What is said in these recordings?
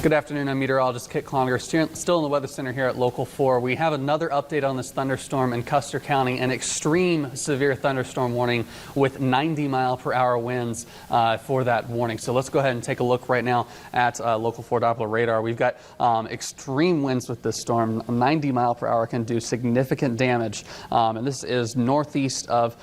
Good afternoon, I'm meteorologist Kit Cloninger, still in the Weather Center here at Local 4. We have another update on this thunderstorm in Custer County, an extreme severe thunderstorm warning with 90-mile-per-hour winds for that warning. So let's go ahead and take a look right now at Local 4 Doppler radar. We've got extreme winds with this storm. 90 mile per hour can do significant damage. And this is northeast of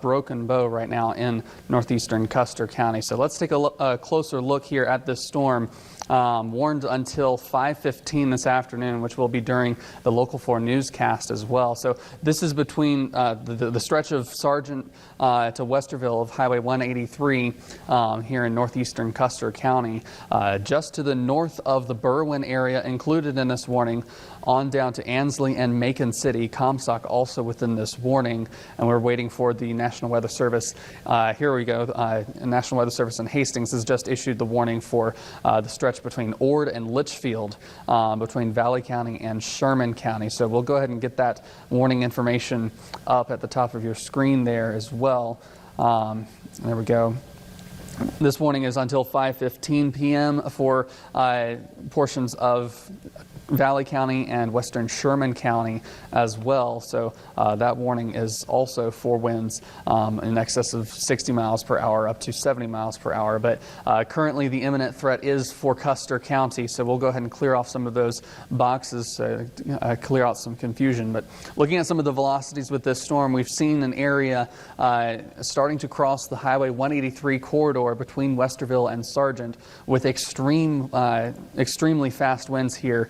Broken Bow right now in northeastern Custer County. So let's take a closer look here at this storm. Warned until 5:15 this afternoon, which will be during the Local 4 newscast as well. So this is between the stretch of Sargent to Westerville of Highway 183 here in northeastern Custer County. Just to the north of the Berwyn area included in this warning, on down to Ansley and Macon City. Comstock also within this warning, and we're waiting for the National Weather Service. Here we go. National Weather Service in Hastings has just issued the warning for the stretch between Ord and Litchfield, between Valley County and Sherman County. So we'll go ahead and get that warning information up at the top of your screen there as well. There we go. This warning is until 5:15 p.m. for portions of Valley County and western Sherman County as well. So that warning is also for winds in excess of 60 miles per hour up to 70 miles per hour. But currently the imminent threat is for Custer County. So we'll go ahead and clear off some of those boxes, clear out some confusion. But looking at some of the velocities with this storm, we've seen an area starting to cross the Highway 183 corridor between Westerville and Sargent with extremely fast winds here.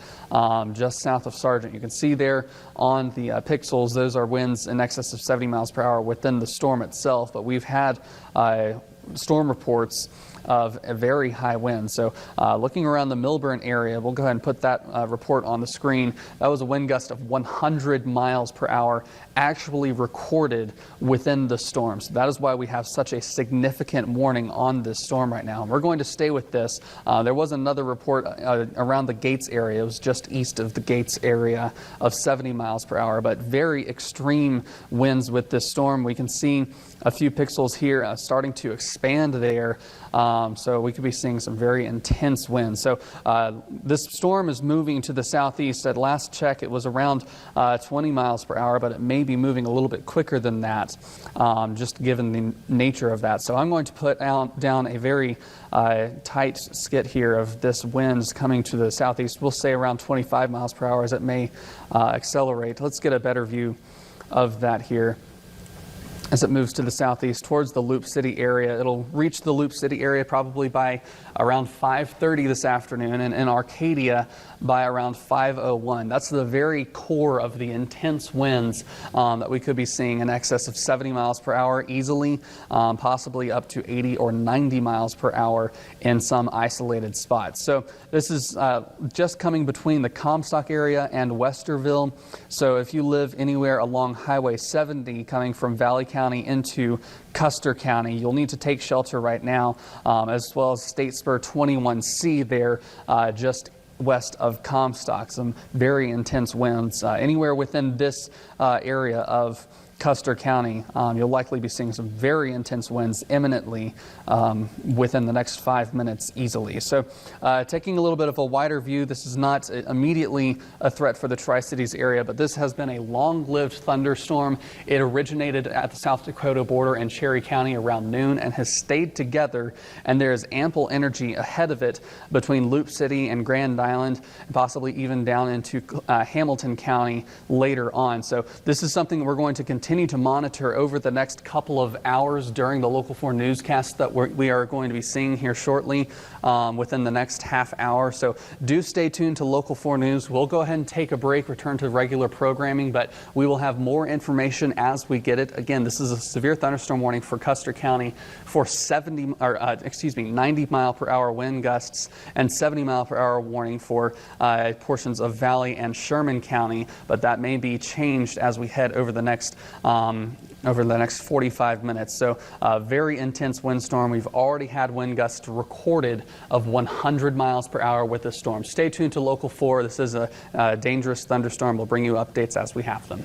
Just south of Sargent. You can see there on the pixels, those are winds in excess of 70 miles per hour within the storm itself, but we've had storm reports of a very high wind. So looking around the Milburn area, we'll go ahead and put that report on the screen. That was a wind gust of 100 miles per hour actually recorded within the storm. So that is why we have such a significant warning on this storm right now. And we're going to stay with this. There was another report around the Gates area. It was just east of the Gates area of 70 miles per hour, but very extreme winds with this storm. We can see a few pixels here starting to expand there. So we could be seeing some very intense winds. So this storm is moving to the southeast. At last check, it was around 20 miles per hour, but it may be moving a little bit quicker than that, just given the nature of that. So I'm going to put down a very tight skit here of this winds coming to the southeast. We'll say around 25 miles per hour as it may accelerate. Let's get a better view of that here. As it moves to the southeast towards the Loop City area, it'll reach the Loop City area probably by around 5:30 this afternoon, and in Arcadia by around 5:01. That's the very core of the intense winds that we could be seeing in excess of 70 miles per hour easily, possibly up to 80 or 90 miles per hour in some isolated spots. So this is just coming between the Comstock area and Westerville. So if you live anywhere along Highway 70 coming from Valley County into Custer County, you'll need to take shelter right now, as well as State Spur 21C there just west of Comstock. Some very intense winds. Anywhere within this area of Custer County, you'll likely be seeing some very intense winds imminently within the next 5 minutes easily. So taking a little bit of a wider view, this is not immediately a threat for the Tri-Cities area, but this has been a long-lived thunderstorm. It originated at the South Dakota border in Cherry County around noon and has stayed together, and there is ample energy ahead of it between Loop City and Grand Island, and possibly even down into Hamilton County later on. So this is something that we're going to continue to monitor over the next couple of hours during the Local 4 newscast that we are going to be seeing here shortly within the next half hour. So do stay tuned to Local 4 News. We'll go ahead and take a break, return to regular programming, but we will have more information as we get it. Again, this is a severe thunderstorm warning for Custer County for 90 mile per hour wind gusts and 70 mile per hour warning for portions of Valley and Sherman County, but that may be changed as we head over the next 45 minutes. So very intense windstorm. We've already had wind gusts recorded of 100 miles per hour with this storm. Stay tuned to Local 4. This is a dangerous thunderstorm. We'll bring you updates as we have them.